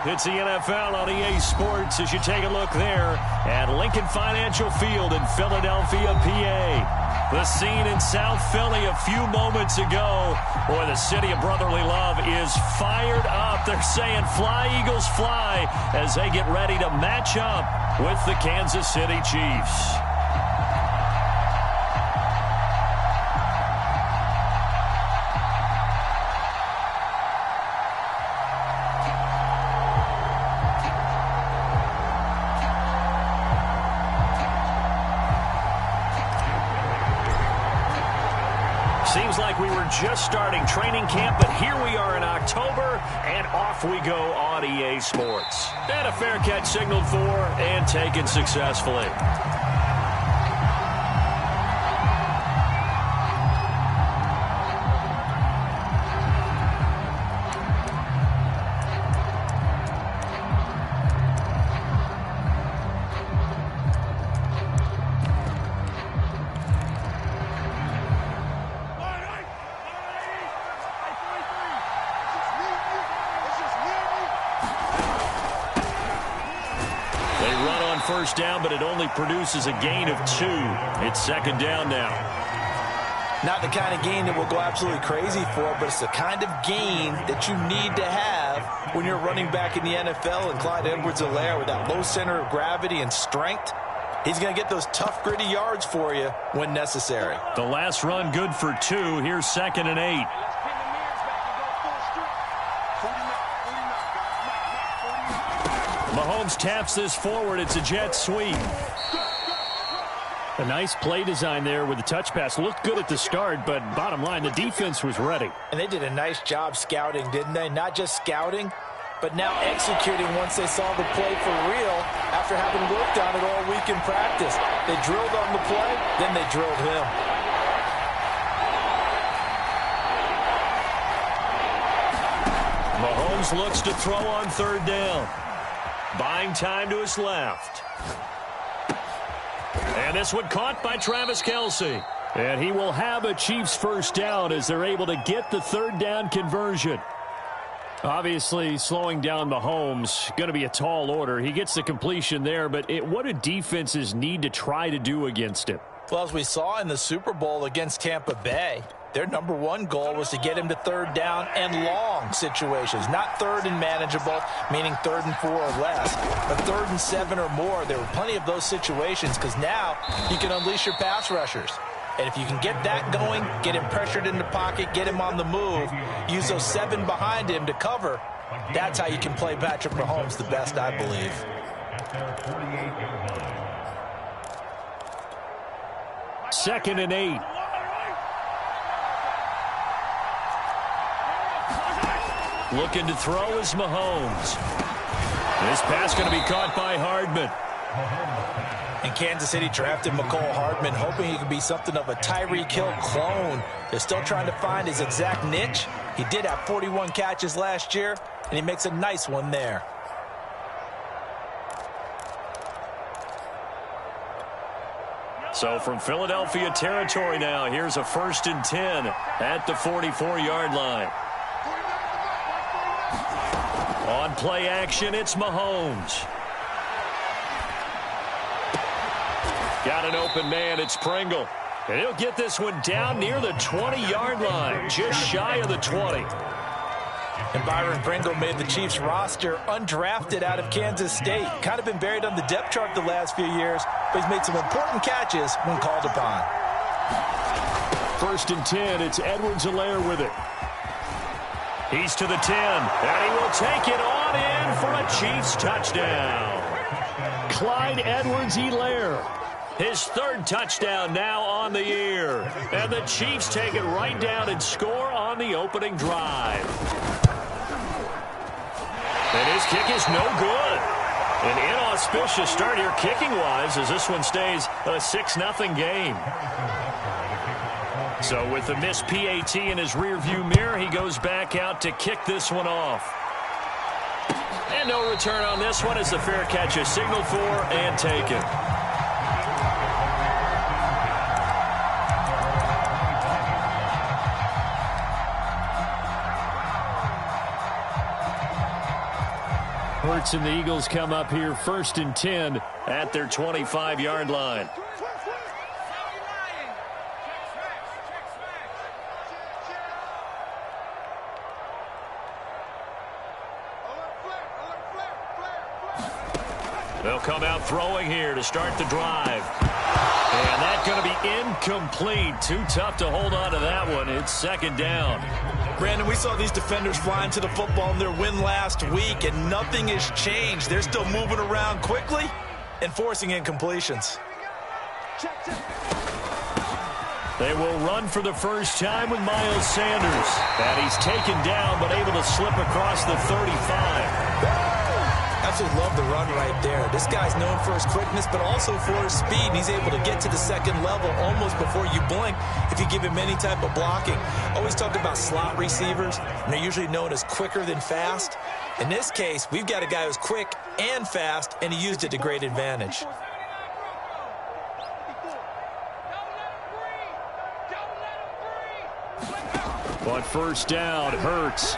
It's the NFL on EA Sports as you take a look there at Lincoln Financial Field in Philadelphia, PA. The scene in South Philly a few moments ago. Boy, the city of brotherly love is fired up. They're saying, "Fly, Eagles, fly," as they get ready to match up with the Kansas City Chiefs. Seems like we were just starting training camp, but here we are in October, and off we go on EA Sports. And a fair catch signaled for and taken successfully. First down, but it only produces a gain of 2. It's second down now. Not the kind of gain that we'll go absolutely crazy for, but it's the kind of gain that you need to have when you're running back in the NFL. And Clyde Edwards-Helaire, with that low center of gravity and strength, he's going to get those tough, gritty yards for you when necessary. The last run good for 2. Here's 2nd and 8. Mahomes taps this forward. It's a jet sweep. A nice play design there with the touch pass. Looked good at the start, but bottom line, the defense was ready. And they did a nice job scouting, didn't they? Not just scouting, but now executing once they saw the play for real after having worked on it all week in practice. They drilled on the play, then they drilled him. Mahomes looks to throw on 3rd down. Buying time to his left. And this one caught by Travis Kelce. And he will have a Chiefs first down as they're able to get the 3rd down conversion. Obviously, slowing down Mahomes, going to be a tall order. He gets the completion there, but what do defenses need to try to do against him? Well, as we saw in the Super Bowl against Tampa Bay, their number one goal was to get him to 3rd down and long situations. Not 3rd and manageable, meaning 3rd and 4 or less, but 3rd and 7 or more. There were plenty of those situations because now you can unleash your pass rushers. And if you can get that going, get him pressured in the pocket, get him on the move, use those 7 behind him to cover, that's how you can play Patrick Mahomes the best, I believe. 2nd and 8. Looking to throw is Mahomes. This pass going to be caught by Hardman. And Kansas City drafted McCole Hardman, hoping he could be something of a Tyreek Hill clone. They're still trying to find his exact niche. He did have 41 catches last year, and he makes a nice one there. So from Philadelphia territory now, here's a 1st and 10 at the 44-yard line. On play action, it's Mahomes. Got an open man, it's Pringle. And he'll get this one down near the 20-yard line, just shy of the 20. And Byron Pringle made the Chiefs roster undrafted out of Kansas State. Kind of been buried on the depth chart the last few years, but he's made some important catches when called upon. 1st and 10, it's Edwards-Helaire with it. He's to the 10, and he will take it on in for a Chiefs touchdown. Clyde Edwards-Helaire, his 3rd touchdown now on the year. And the Chiefs take it right down and score on the opening drive. And his kick is no good. An inauspicious start here kicking-wise as this one stays a 6-0 game. So with the missed PAT in his rearview mirror, he goes back out to kick this one off. And no return on this one as the fair catch is signaled for and taken. Hurts and the Eagles come up here 1st and 10 at their 25-yard line. They'll come out throwing here to start the drive. And that's going to be incomplete. Too tough to hold on to that one. It's 2nd down. Brandon, we saw these defenders flying to the football in their win last week, and nothing has changed. They're still moving around quickly and forcing incompletions. They will run for the first time with Miles Sanders. And he's taken down, but able to slip across the 35. Absolutely love the run right there. This guy's known for his quickness, but also for his speed. And he's able to get to the 2nd level almost before you blink if you give him any type of blocking. Always talk about slot receivers, and they're usually known as quicker than fast. In this case, we've got a guy who's quick and fast, and he used it to great advantage. But 1st down, Hurts.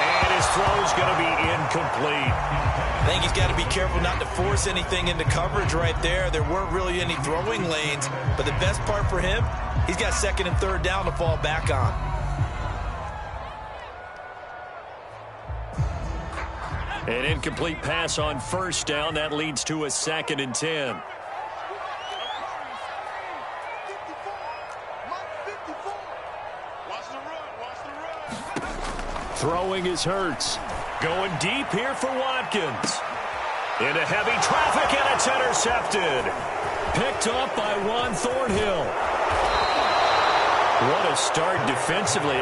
And his throw's going to be incomplete. I think he's got to be careful not to force anything into coverage right there. There weren't really any throwing lanes, but the best part for him, he's got 2nd and 3rd down to fall back on. An incomplete pass on 1st down. That leads to a 2nd and 10. Throwing is Hurts. Going deep here for Watkins. Into heavy traffic, and it's intercepted. Picked up by Juan Thornhill. What a start defensively.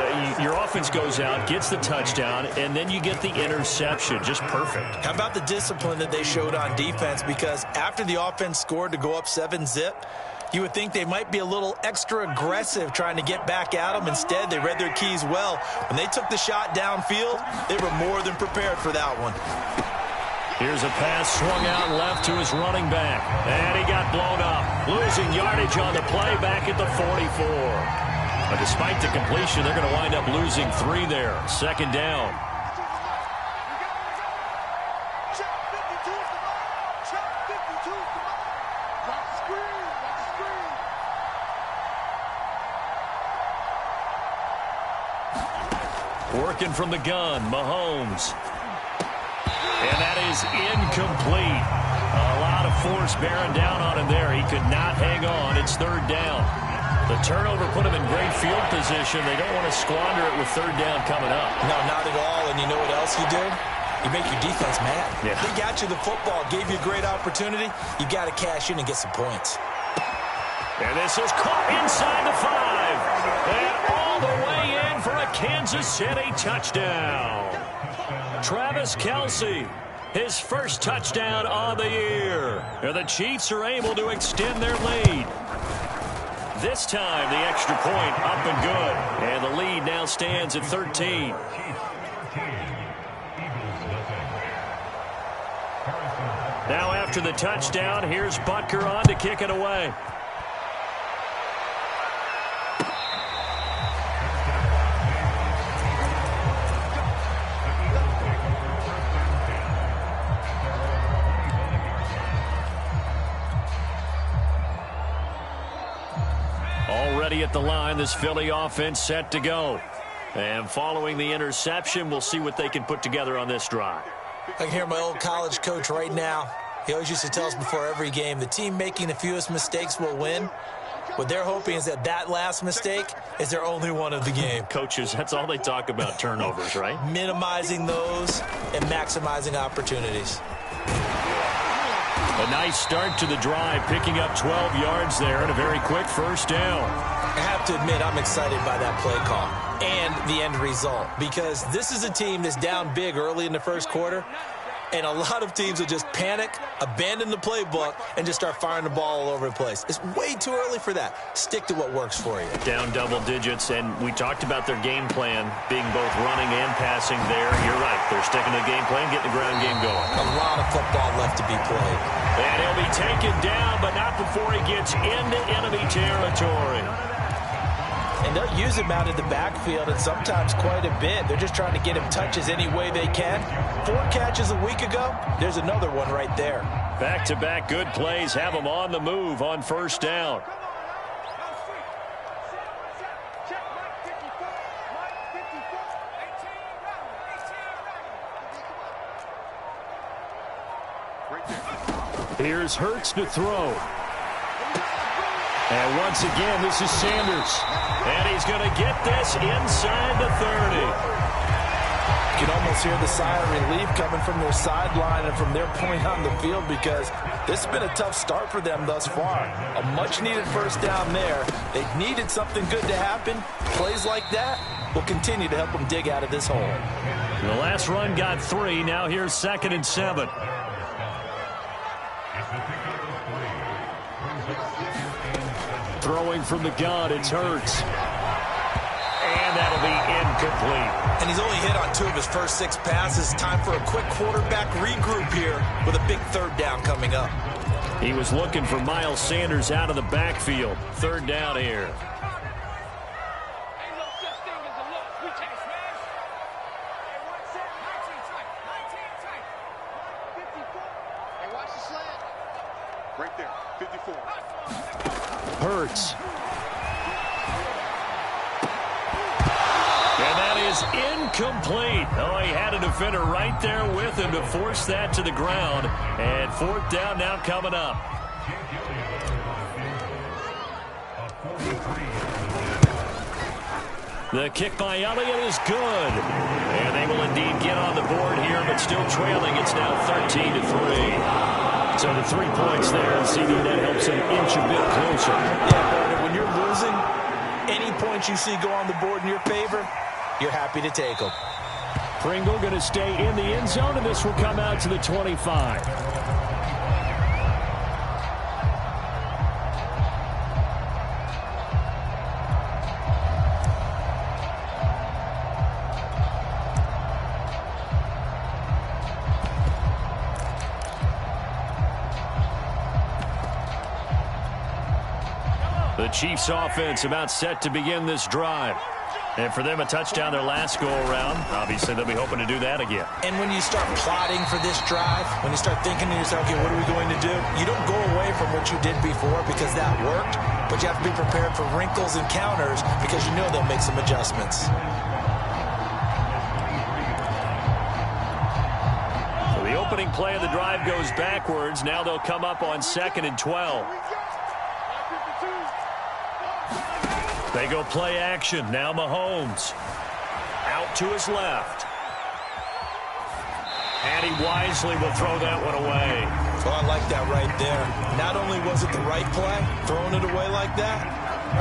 Your offense goes out, gets the touchdown, and then you get the interception. Just perfect. How about the discipline that they showed on defense? Because after the offense scored to go up 7-zip, you would think they might be a little extra aggressive trying to get back at them. Instead, they read their keys well. When they took the shot downfield, they were more than prepared for that one. Here's a pass swung out left to his running back. And he got blown up. Losing yardage on the play back at the 44. But despite the completion, they're going to wind up losing 3 there. 2nd down. Working from the gun, Mahomes. And that is incomplete. A lot of force bearing down on him there. He could not hang on. It's 3rd down. The turnover put him in great field position. They don't want to squander it with 3rd down coming up. No, not at all. And you know what else you do? You make your defense mad. Yeah. They got you the football, gave you a great opportunity. You got to cash in and get some points. And this is caught inside the 5. And all the way in for a Kansas City touchdown. Travis Kelce, his first touchdown on the year. And the Chiefs are able to extend their lead. This time, the extra point up and good. And the lead now stands at 13. Now after the touchdown, here's Butker on to kick it away. Already at the line, this Philly offense set to go. And following the interception, we'll see what they can put together on this drive. I can hear my old college coach right now. He always used to tell us before every game, the team making the fewest mistakes will win. What they're hoping is that that last mistake is their only one of the game. Coaches, that's all they talk about, turnovers, right? Minimizing those and maximizing opportunities. A nice start to the drive, picking up 12 yards there and a very quick first down. I have to admit, I'm excited by that play call and the end result, because this is a team that's down big early in the first quarter, and a lot of teams will just panic, abandon the playbook, and just start firing the ball all over the place. It's way too early for that. Stick to what works for you. Down double digits, and we talked about their game plan being both running and passing there. You're right. They're sticking to the game plan, getting the ground game going. A lot of football left to be played. And he'll be taken down, but not before he gets into enemy territory. And they'll use him out in the backfield, and sometimes quite a bit. They're just trying to get him touches any way they can. 4 catches a week ago. There's another one right there. Back-to-back good plays have him on the move on first down. Here's Hurts to throw. And once again, this is Sanders. And he's going to get this inside the 30. You can almost hear the sigh of relief coming from their sideline and from their point on the field, because this has been a tough start for them thus far. A much-needed first down there. They've needed something good to happen. Plays like that will continue to help them dig out of this hole. The last run got 3. Now here's 2nd and 7. Throwing from the gun, it's Hurts. And that'll be incomplete. And he's only hit on 2 of his first 6 passes. Time for a quick quarterback regroup here with a big 3rd down coming up. He was looking for Miles Sanders out of the backfield. 3rd down here. Right there, 54. Hurts. And that is incomplete. Oh, he had a defender right there with him to force that to the ground. And 4th down now coming up. The kick by Elliott is good. And they will indeed get on the board here, but still trailing. It's now 13-3. So the 3 points there, and CD, that helps him inch a bit closer. Yeah, Bernard, when you're losing, any points you see go on the board in your favor, you're happy to take them. Pringle going to stay in the end zone, and this will come out to the 25. The Chiefs offense about set to begin this drive. And for them, a touchdown their last go-around. Obviously, they'll be hoping to do that again. And when you start plotting for this drive, when you start thinking to yourself, okay, what are we going to do? You don't go away from what you did before because that worked, but you have to be prepared for wrinkles and counters because you know they'll make some adjustments. So the opening play of the drive goes backwards. Now they'll come up on 2nd and 12. They go play action. Now Mahomes. Out to his left. And he wisely will throw that one away. Well, I like that right there. Not only was it the right play, throwing it away like that,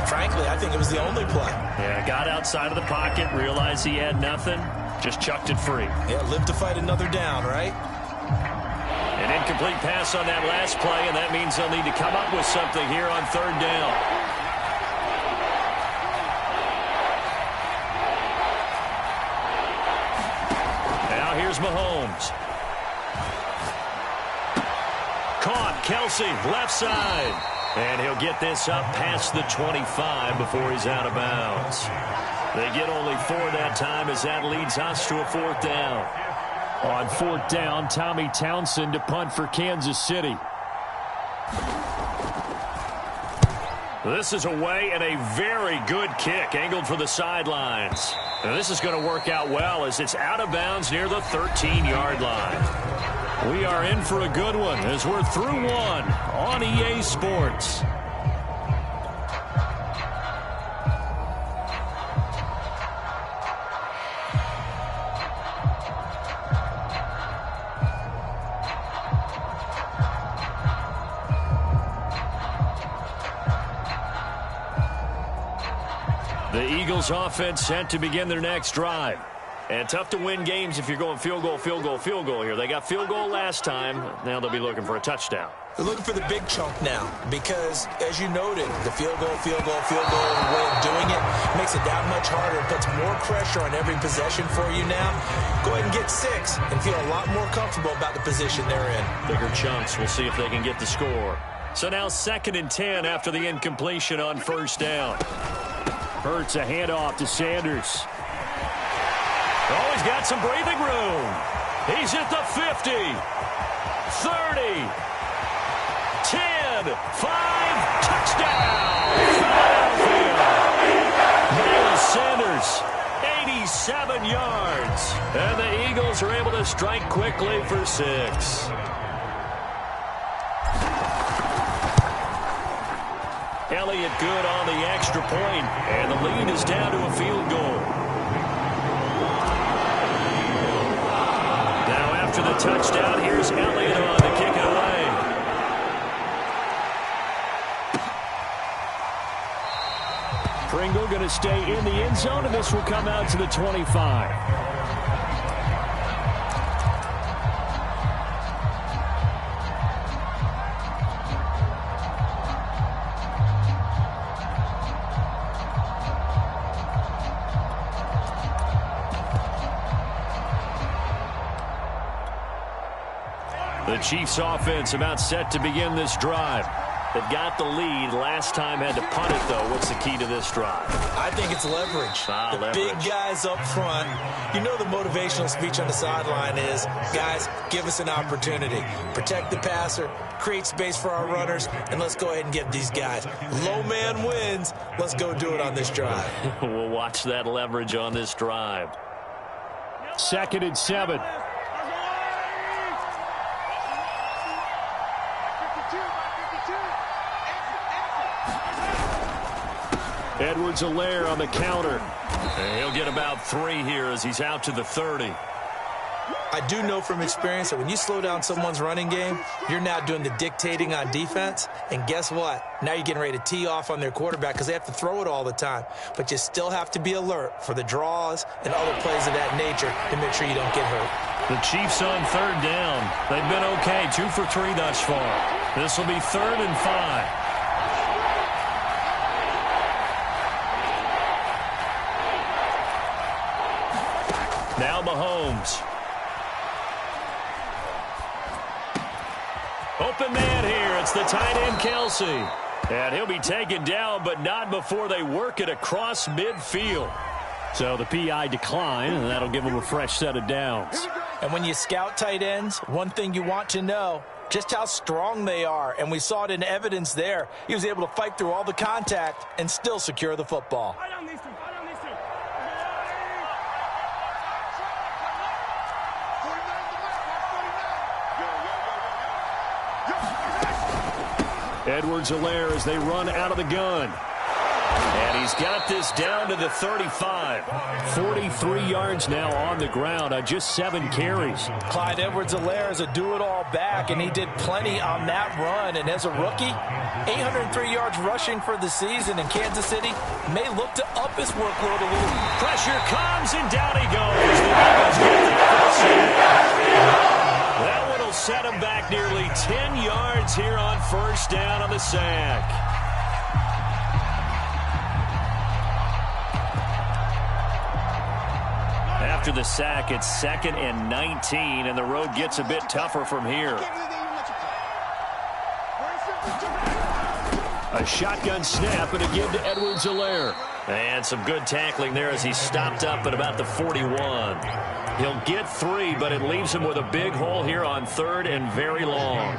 frankly, I think it was the only play. Yeah, got outside of the pocket, realized he had nothing, just chucked it free. Yeah, live to fight another down, right? An incomplete pass on that last play, and that means they'll need to come up with something here on 3rd down. Here's Mahomes. Caught. Kelsey, left side. And he'll get this up past the 25 before he's out of bounds. They get only 4 that time as that leads us to a 4th down. On 4th down, Tommy Townsend to punt for Kansas City. This is away and a very good kick angled for the sidelines. Now this is going to work out well as it's out of bounds near the 13-yard line. We are in for a good one as we're through one on EA Sports. The Eagles offense set to begin their next drive. And tough to win games if you're going field goal, field goal, field goal here. They got field goal last time. Now they'll be looking for a touchdown. They're looking for the big chunk now because, as you noted, the field goal, field goal, field goal way of doing it makes it that much harder. It puts more pressure on every possession for you now. Go ahead and get 6 and feel a lot more comfortable about the position they're in. Bigger chunks. We'll see if they can get the score. So now 2nd and 10 after the incompletion on 1st down. Hurts a handoff to Sanders. Oh, he's got some breathing room. He's at the 50, 30, 10, 5, touchdown, Philadelphia. Miles Sanders, 87 yards. And the Eagles are able to strike quickly for 6. Elliott good on the extra point, and the lead is down to a field goal. Now after the touchdown, here's Elliott on to kick it away. Pringle going to stay in the end zone, and this will come out to the 25. The Chiefs offense about set to begin this drive. They've got the lead. Last time had to punt it, though. What's the key to this drive? I think it's leverage. The big guys up front. You know the motivational speech on the sideline is, guys, give us an opportunity. Protect the passer, create space for our runners, and let's go ahead and get these guys. Low man wins. Let's go do it on this drive. We'll watch that leverage on this drive. 2nd and 7. Edwards-Helaire on the counter. And he'll get about 3 here as he's out to the 30. I do know from experience that when you slow down someone's running game, you're now doing the dictating on defense. And guess what? Now you're getting ready to tee off on their quarterback because they have to throw it all the time. But you still have to be alert for the draws and other plays of that nature to make sure you don't get hurt. The Chiefs on 3rd down. They've been okay, 2 for 3 thus far. This will be 3rd and 5. Now Mahomes. Open man here. It's the tight end, Kelsey. And he'll be taken down, but not before they work it across midfield. So the PI decline, and that'll give him a fresh set of downs. And when you scout tight ends, one thing you want to know, just how strong they are. And we saw it in evidence there. He was able to fight through all the contact and still secure the football. Edwards-Helaire as they run out of the gun. And he's got this down to the 35. 43 yards now on the ground on just 7 carries. Clyde Edwards-Helaire is a do-it-all back, and he did plenty on that run. And as a rookie, 803 yards rushing for the season in Kansas City may look to up his workload a little. Pressure comes, and down he goes. The Eagles get that. That one will set him back nearly 10 yards here on 1st down on the sack. After the sack, it's 2nd and 19, and the road gets a bit tougher from here. A shotgun snap and a give to Edwards-Helaire. And some good tackling there as he stopped up at about the 41. He'll get 3, but it leaves him with a big hole here on 3rd and very long.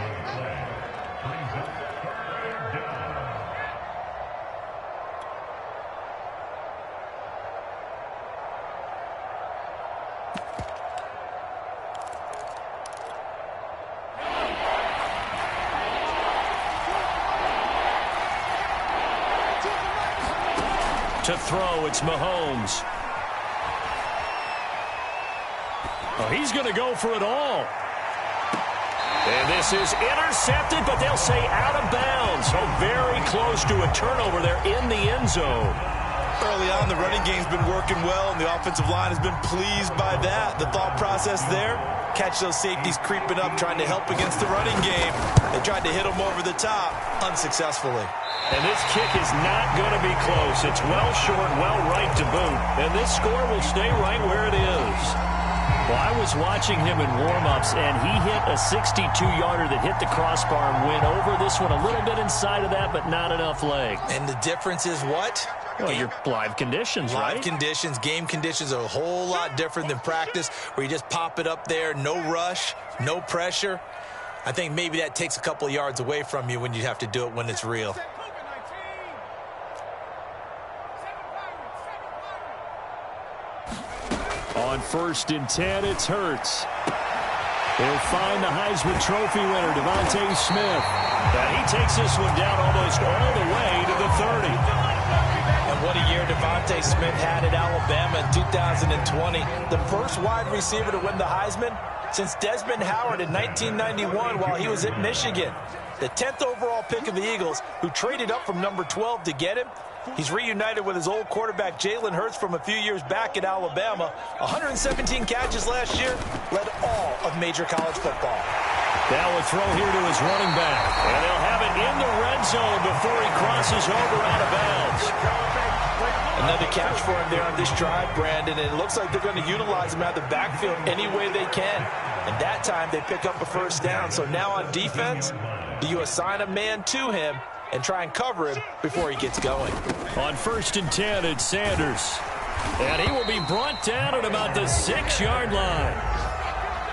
To throw, it's Mahomes. Oh, he's going to go for it all. And this is intercepted, but they'll say out of bounds. So very close to a turnover there in the end zone. Early on, the running game's been working well, and the offensive line has been pleased by that. The thought process there, catch those safeties creeping up, trying to help against the running game. They tried to hit them over the top, unsuccessfully. And this kick is not going to be close. It's well short, well right to boot. And this score will stay right where it is. Well, I was watching him in warm-ups, and he hit a 62-yarder that hit the crossbar and went over. This one a little bit inside of that, but not enough leg. And the difference is what? Well, your live conditions, right? Live conditions, game conditions are a whole lot different than practice, where you just pop it up there, no rush, no pressure. I think maybe that takes a couple of yards away from you when you have to do it when it's real. On 1st and 10, it's Hurts. He'll find the Heisman Trophy winner, Devontae Smith. And he takes this one down almost all the way to the 30. And what a year Devontae Smith had at Alabama in 2020. The first wide receiver to win the Heisman since Desmond Howard in 1991 while he was at Michigan. The 10th overall pick of the Eagles, who traded up from number 12 to get him. He's reunited with his old quarterback Jalen Hurts from a few years back at Alabama. 117 catches last year, led all of major college football. Now a throw here to his running back. And they'll have it in the red zone before he crosses over out of bounds. Another catch for him there on this drive, Brandon, and it looks like they're going to utilize him out of the backfield any way they can. And that time they pick up a first down. So now on defense, do you assign a man to him and try and cover him before he gets going? On 1st and 10, it's Sanders. And he will be brought down at about the 6-yard line.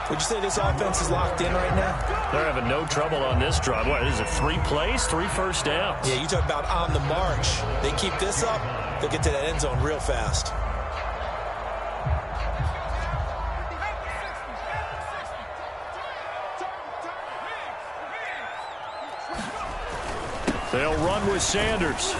Would you say this offense is locked in right now? They're having no trouble on this drive. What is it, 3 plays, 3 first downs? Yeah, you talk about on the march. They keep this up, they'll get to that end zone real fast. They'll run with Sanders.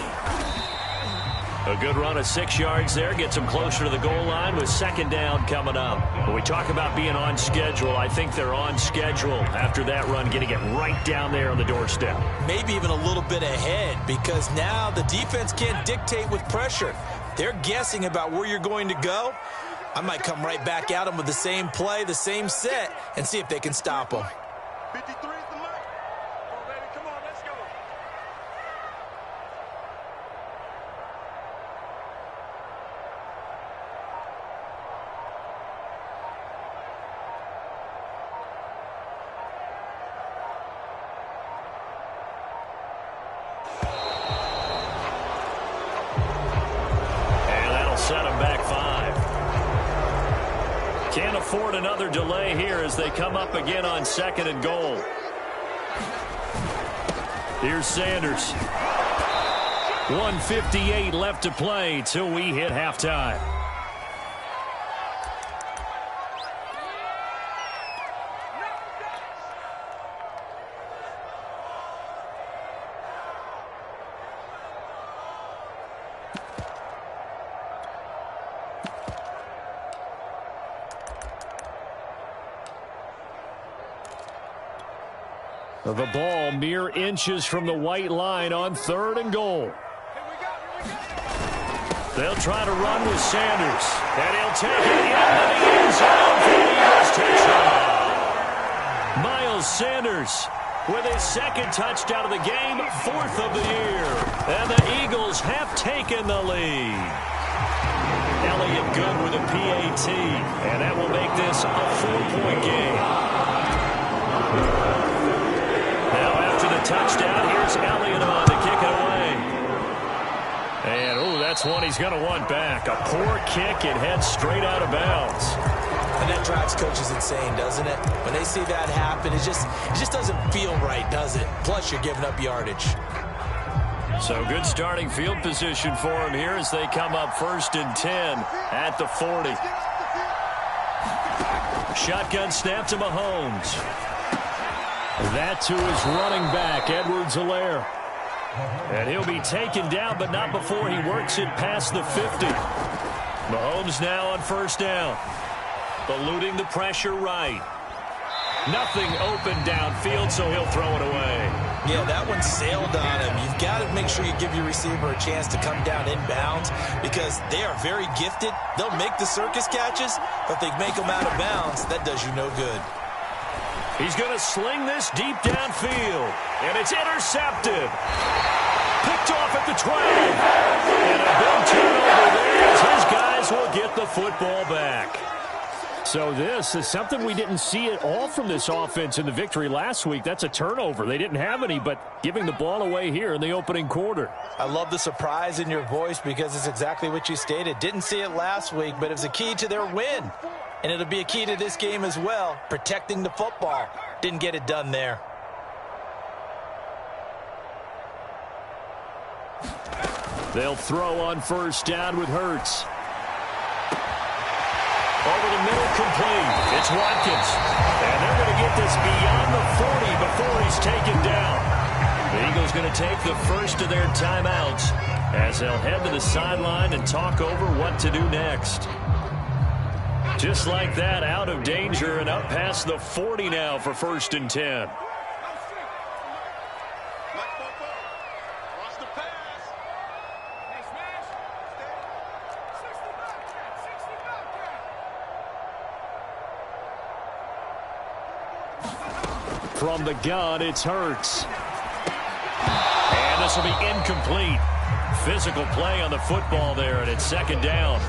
A good run of 6 yards there. Gets them closer to the goal line with 2nd down coming up. When we talk about being on schedule, I think they're on schedule after that run, getting it right down there on the doorstep. Maybe even a little bit ahead, because now the defense can't dictate with pressure. They're guessing about where you're going to go. I might come right back at them with the same play, the same set, and see if they can stop them. 53 is the mark. Oh, baby, come on, let's go. And that'll set them back 5. Can't afford another delay here as they come up again on 2nd and goal. Here's Sanders. 1:58 left to play till we hit halftime. The ball mere inches from the white line on 3rd and goal. They'll try to run with Sanders. And he'll take it into the end zone for the Eagles touchdown. Miles Sanders with his 2nd touchdown of the game, 4th of the year. And the Eagles have taken the lead. Elliott good with a PAT. And that will make this a 4-point game. Touchdown. Here's Elliott on to kick it away. And, that's one he's going to want back. A poor kick. It heads straight out of bounds. And that drives coaches insane, doesn't it? When they see that happen, it just doesn't feel right, does it? Plus, you're giving up yardage. So good starting field position for him here as they come up 1st and 10 at the 40. Shotgun snap to Mahomes. That to his running back, Edwards-Helaire. And he'll be taken down, but not before he works it past the 50. Mahomes now on 1st down. Eluding the pressure right. Nothing open downfield, so he'll throw it away. Yeah, that one sailed on him. You've got to make sure you give your receiver a chance to come down inbounds because they are very gifted. They'll make the circus catches, but they make them out of bounds. That does you no good. He's going to sling this deep downfield, and it's intercepted. Picked off at the 12. And a big turnover there as his guys will get the football back. So this is something we didn't see at all from this offense in the victory last week. That's a turnover. They didn't have any, but giving the ball away here in the opening quarter. I love the surprise in your voice because it's exactly what you stated. Didn't see it last week, but it was a key to their win. And it'll be a key to this game as well, protecting the football. Didn't get it done there. They'll throw on first down with Hurts. Over the middle, complete. It's Watkins. And they're going to get this beyond the 40 before he's taken down. The Eagles going to take the first of their timeouts as they'll head to the sideline and talk over what to do next. Just like that, out of danger and up past the 40 now for 1st and 10. From the gun, it's Hurts. And this will be incomplete. Physical play on the football there, and it's 2nd down.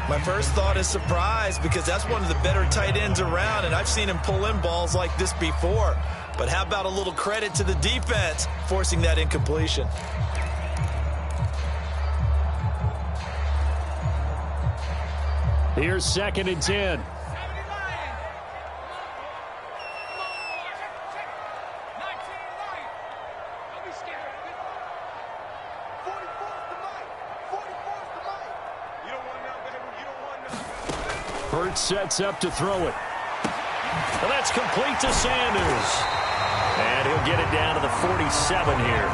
My first thought is surprise because that's one of the better tight ends around, and I've seen him pull in balls like this before. But how about a little credit to the defense forcing that incompletion? Here's 2nd and 10. Hurts sets up to throw it. Well, that's complete to Sanders. And he'll get it down to the 47 here.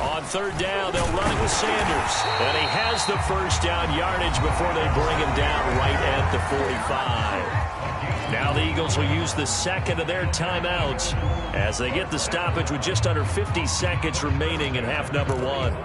On 3rd down, they'll run it with Sanders. And he has the first down yardage before they bring him down right at the 45. Now the Eagles will use the 2nd of their timeouts as they get the stoppage with just under 50 seconds remaining in half number 1.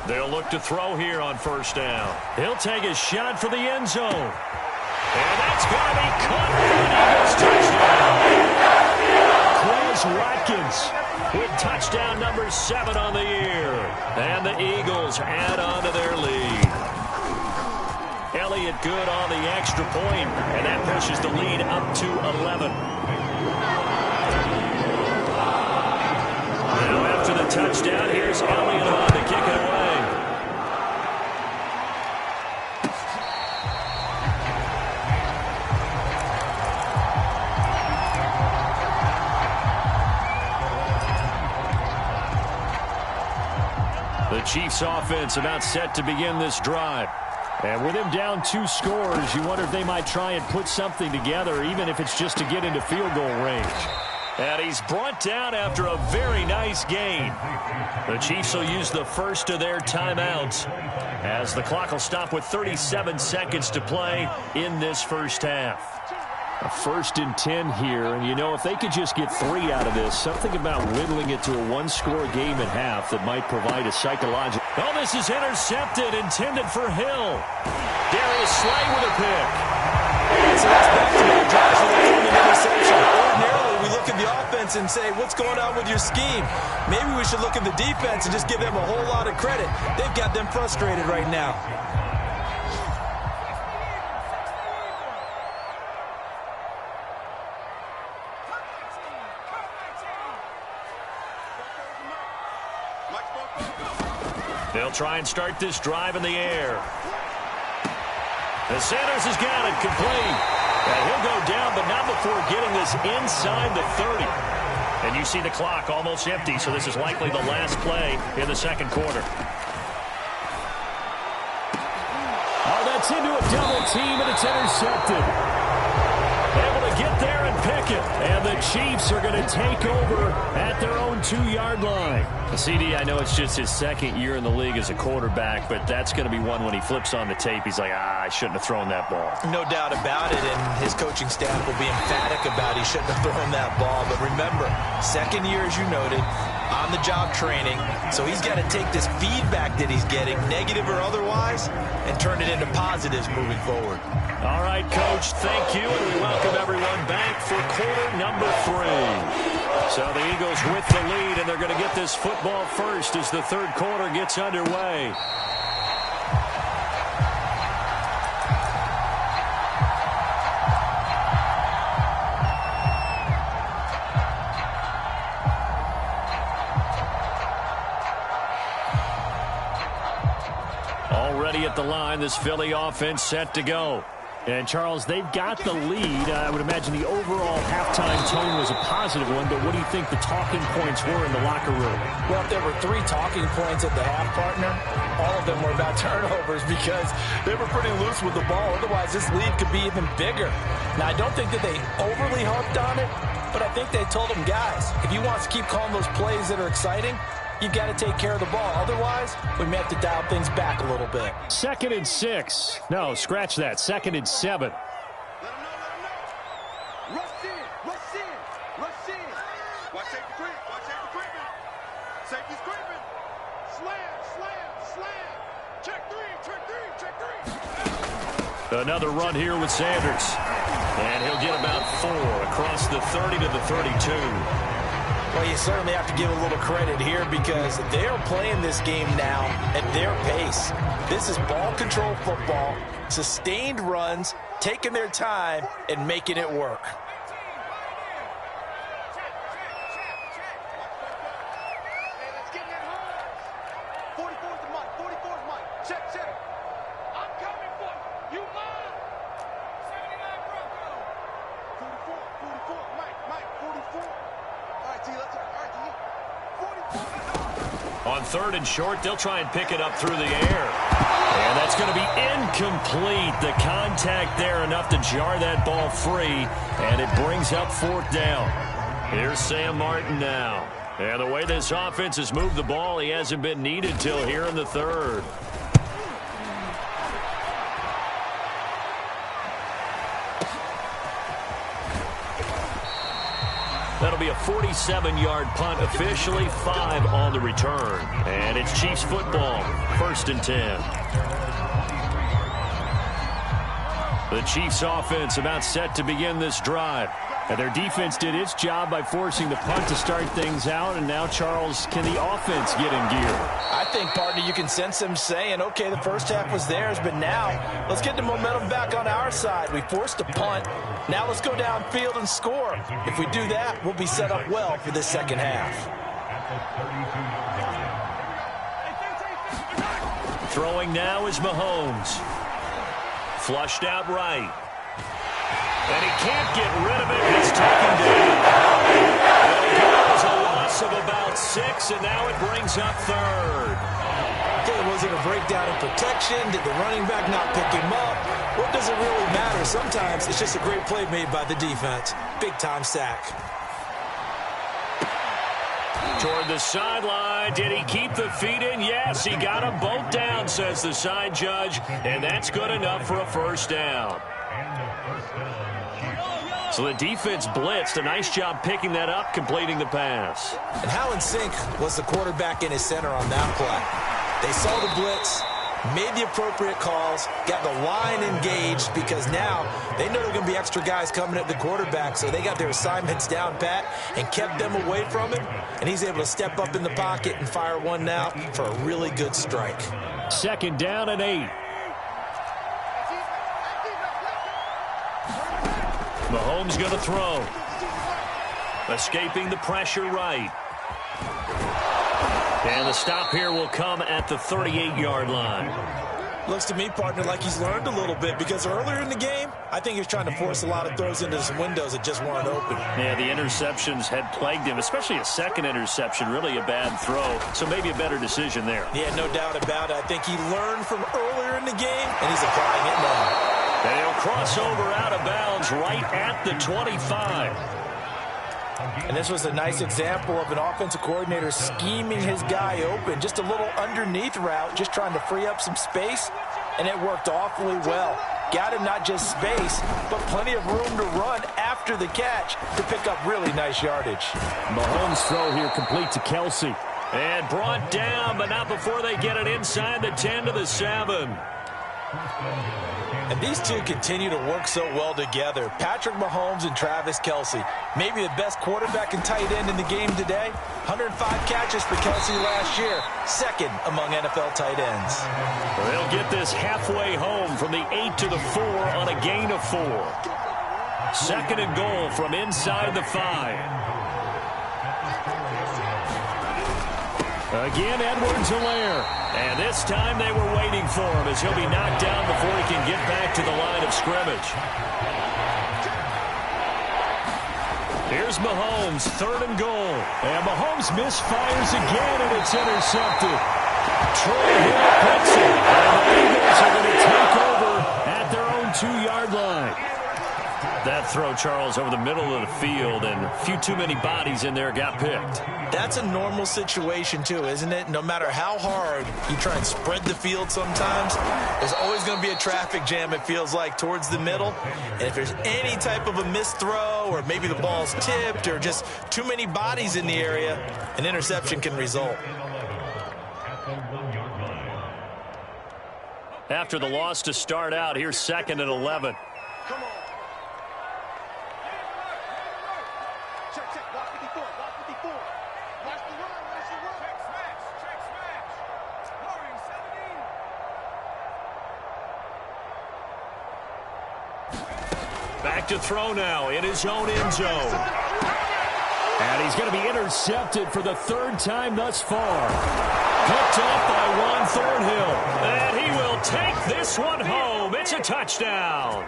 They'll look to throw here on 1st down. He'll take a shot for the end zone. And that's going to be caught for an Eagles touchdown. Quez Watkins with touchdown number 7 on the year. And the Eagles add on to their lead. Elliott good on the extra point, and that pushes the lead up to 11. Now after the touchdown, here's Elliott on to kick it away. The Chiefs offense about set to begin this drive. And with him down 2 scores, you wonder if they might try and put something together, even if it's just to get into field goal range. And he's brought down after a very nice gain. The Chiefs will use the first of their timeouts as the clock will stop with 37 seconds to play in this first half. A 1st and 10 here, and you know, if they could just get 3 out of this, something about whittling it to a 1-score game at half that might provide a psychological. Oh, this is intercepted, intended for Hill. Darius Slay with a pick. So that's back-to-back drives with an interception. Ordinarily, we look at the offense and say, what's going on with your scheme? Maybe we should look at the defense and just give them a whole lot of credit. They've got them frustrated right now. They'll try and start this drive in the air. The Sanders has got it complete. And he'll go down, but not before getting this inside the 30. And you see the clock almost empty, so this is likely the last play in the 2nd quarter. Oh, that's into a double team, and it's intercepted. Able to get there and pick it. And the Chiefs are going to take over at their own 2-yard line. CD, I know it's just his second year in the league as a quarterback, but that's going to be one when he flips on the tape. He's like, I shouldn't have thrown that ball. No doubt about it, and his coaching staff will be emphatic about he shouldn't have thrown that ball. But remember, second year, as you noted, on-the-job training, so he's got to take this feedback that he's getting, negative or otherwise, and turn it into positives moving forward. All right, Coach, thank you, and we welcome everyone back for quarter number 3. So the Eagles with the lead, and they're going to get this football first as the third quarter gets underway. Already at the line, this Philly offense set to go. And, Charles, they've got the lead. I would imagine the overall halftime tone was a positive one, but what do you think the talking points were in the locker room? Well, if there were 3 talking points at the half, partner, all of them were about turnovers because they were pretty loose with the ball. Otherwise, this lead could be even bigger. Now, I don't think that they overly harped on it, but I think they told them, guys, if you want to keep calling those plays that are exciting, you've got to take care of the ball. Otherwise, we may have to dial things back a little bit. 2nd and 6. No, scratch that. 2nd and 7. Let him know. Rush in, rush in, rush in. Watch safety creep, watch safety creeping. Safety's creeping. Slam, slam, slam. Check 3, check 3, check 3. Another run here with Sanders. And he'll get about 4 across the 30 to the 32. Well, you certainly have to give a little credit here because they're playing this game now at their pace. This is ball control football, sustained runs, taking their time, and making it work. On 3rd and short, they'll try and pick it up through the air. And that's going to be incomplete. The contact there enough to jar that ball free, and it brings up 4th down. Here's Sam Martin now. And the way this offense has moved the ball, he hasn't been needed till here in the 3rd. That'll be a 47-yard punt, officially 5 on the return. And it's Chiefs football, 1st and 10. The Chiefs offense about set to begin this drive. And their defense did its job by forcing the punt to start things out. And now, Charles, can the offense get in gear? I think, partner, you can sense them saying, okay, the first half was theirs, but now let's get the momentum back on our side. We forced a punt. Now let's go downfield and score. If we do that, we'll be set up well for this second half. Throwing now is Mahomes. Flushed out right. And he can't get rid of it. He's taken down. It was a loss of about 6, and now it brings up 3rd. Okay, was it a breakdown in protection? Did the running back not pick him up? What does it really matter? Sometimes it's just a great play made by the defense. Big-time sack. Toward the sideline. Did he keep the feet in? Yes, he got them both down, says the side judge, and that's good enough for a 1st down. So the defense blitzed. A nice job picking that up, completing the pass. And how in sync was the quarterback in his center on that play? They saw the blitz, made the appropriate calls, got the line engaged because now they know there are going to be extra guys coming at the quarterback, so they got their assignments down pat and kept them away from him, and he's able to step up in the pocket and fire one now for a really good strike. 2nd down and 8. Mahomes going to throw. Escaping the pressure right. And the stop here will come at the 38-yard line. Looks to me, partner, like he's learned a little bit because earlier in the game, I think he was trying to force a lot of throws into some windows that just weren't open. Yeah, the interceptions had plagued him, especially a second interception, really a bad throw. So maybe a better decision there. Yeah, no doubt about it. I think he learned from earlier in the game, and he's applying it now. They'll crossover out of bounds right at the 25. And this was a nice example of an offensive coordinator scheming his guy open. Just a little underneath route, just trying to free up some space, and it worked awfully well. Got him not just space, but plenty of room to run after the catch to pick up really nice yardage. Mahomes' throw here complete to Kelsey. And brought down, but not before they get it inside the 10 to the 7. And these two continue to work so well together. Patrick Mahomes and Travis Kelsey. Maybe the best quarterback and tight end in the game today. 105 catches for Kelsey last year. Second among NFL tight ends. They'll get this halfway home from the 8 to the 4 on a gain of 4. Second and goal from inside the 5. Again, Edwards-Helaire. And this time they were waiting for him as he'll be knocked down before he can get back to the line of scrimmage. Here's Mahomes, third and goal. And Mahomes misfires again, and it's intercepted. Troy Hill picks it. And the Eagles are going to take over at their own 2-yard line. That throw, Charles, over the middle of the field, and a few too many bodies in there got picked. That's a normal situation, too, isn't it? No matter how hard you try and spread the field sometimes, there's always going to be a traffic jam, it feels like, towards the middle. And if there's any type of a missed throw, or maybe the ball's tipped, or just too many bodies in the area, an interception can result. After the loss to start out, here's second and 11. Come on. Check, check. Watch 54. Watch 54. Watch the run. Watch the run. Check smash. Check smash. Warrior 17. Back to throw now in his own end zone. And he's going to be intercepted for the third time thus far. Picked up by Juan Thornhill. And he will take this one home. It's a touchdown.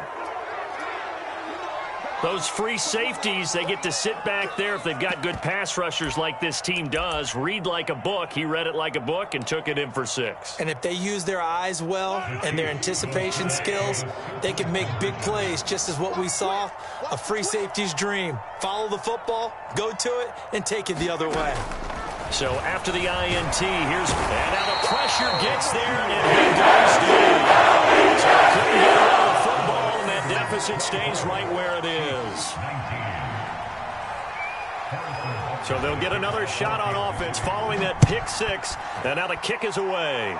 Those free safeties, they get to sit back there if they've got good pass rushers like this team does. Read like a book. He read it like a book and took it in for 6. And if they use their eyes well and their anticipation skills, they can make big plays, just as what we saw, a free safety's dream. Follow the football, go to it, and take it the other way. So after the INT, here's, and now the pressure gets there, and he goes down. So couldn't get around the football, and that deficit stays right where it is. So they'll get another shot on offense following that pick 6, and now the kick is away.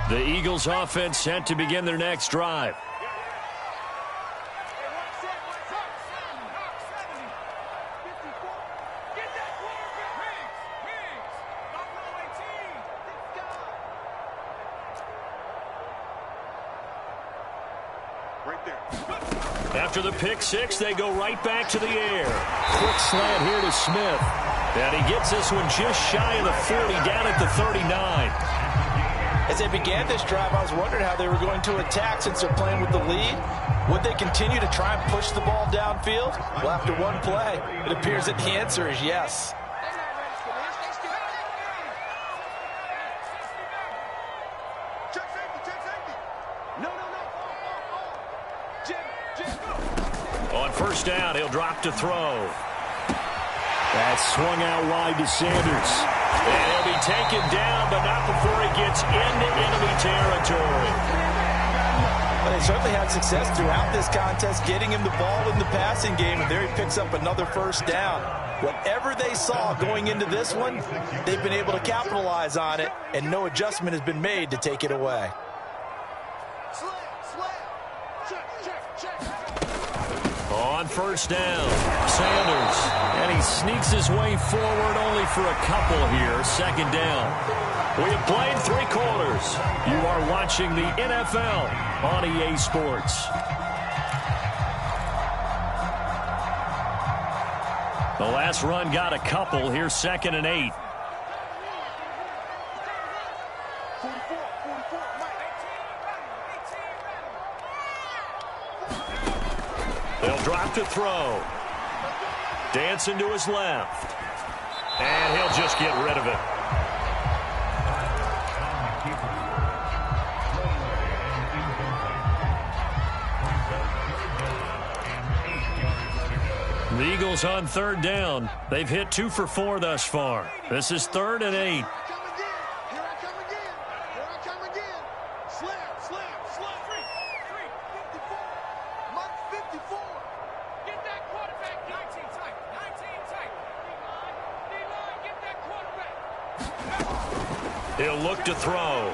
The Eagles offense set to begin their next drive. After the pick 6, they go right back to the air. Quick slant here to Smith. And he gets this one just shy of the 40, down at the 39. As they began this drive, I was wondering how they were going to attack since they're playing with the lead. Would they continue to try and push the ball downfield? Well, after one play, it appears that the answer is yes. Check safety. Check safety. No. Jim. On first down, he'll drop to throw. That's swung out wide to Sanders. And he'll be taken down, but not before he gets into enemy territory. Well, they certainly had success throughout this contest, getting him the ball in the passing game, and there he picks up another first down. Whatever they saw going into this one, they've been able to capitalize on it, and no adjustment has been made to take it away. Check. On first down, Sanders. And he sneaks his way forward only for a couple here. Second down. We have played 3 quarters. You are watching the NFL on EA Sports. The last run got a couple. Here's 2nd and 8. They'll drop to throw. Dancing to his left. And he'll just get rid of it. The Eagles on 3rd down. They've hit 2 for 4 thus far. This is 3rd and 8. Here I come again. Slam. 54. Mark 54. Get that quarterback. 19 tight. D-line, get that quarterback. He'll look to throw.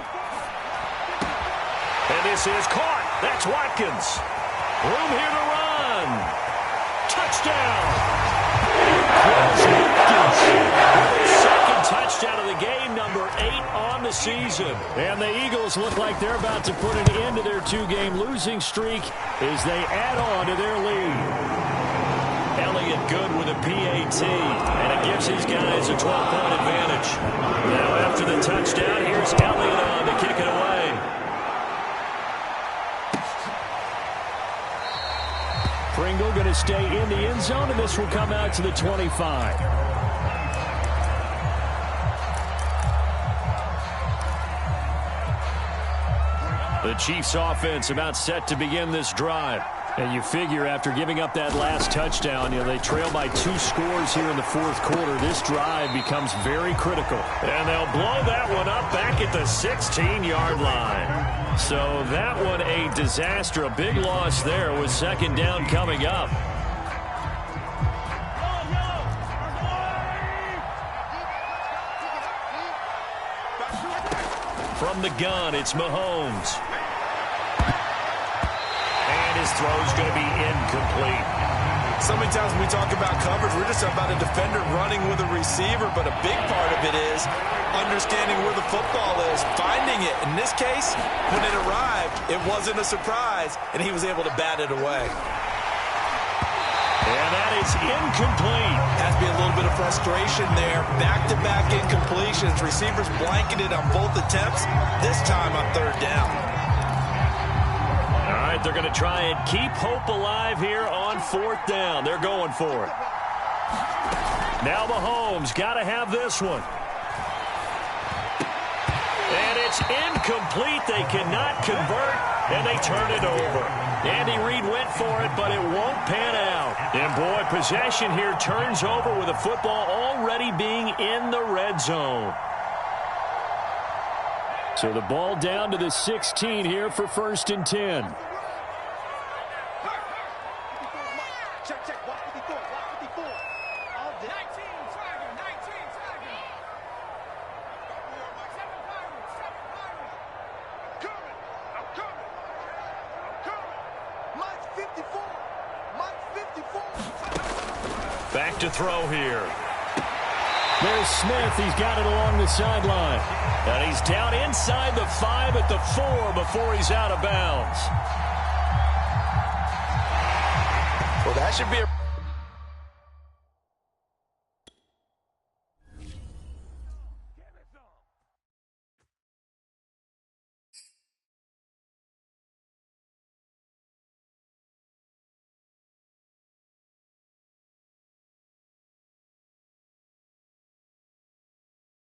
And this is caught. That's Watkins. Room here to run. Touchdown! Second touchdown of the game, number 8 on the season. And the Eagles look like they're about to put an end to their 2-game losing streak as they add on to their lead. Elliott good with a PAT, and it gives these guys a 12-point advantage. Now after the touchdown, here's Elliott on to kick it away. Pringle going to stay in the end zone, and this will come out to the 25. The Chiefs offense about set to begin this drive. And you figure after giving up that last touchdown, they trail by 2 scores here in the 4th quarter. This drive becomes very critical. And they'll blow that one up back at the 16-yard line. So that one a disaster. A big loss there with 2nd down coming up. From the gun, it's Mahomes. And his throw's going to be incomplete. So many times when we talk about coverage, we're just about a defender running with a receiver, but a big part of it is understanding where the football is, finding it. In this case, when it arrived, it wasn't a surprise, and he was able to bat it away. And that is incomplete. Has to be a little bit of frustration there. Back-to-back incompletions. Receivers blanketed on both attempts, this time on 3rd down. All right, they're going to try and keep hope alive here on 4th down. They're going for it. Now Mahomes got to have this one. And it's incomplete. They cannot convert, and they turn it over. Andy Reid went for it, but it won't pan out. And, boy, possession here turns over with the football already being in the red zone. So the ball down to the 16 here for 1st and 10. Check. Walk 54. All day. 19 Tiger. I'm coming. Mike 54. Back to throw here. There's Smith. He's got it along the sideline. And he's down inside the 5 at the 4 before he's out of bounds. Well, that should be a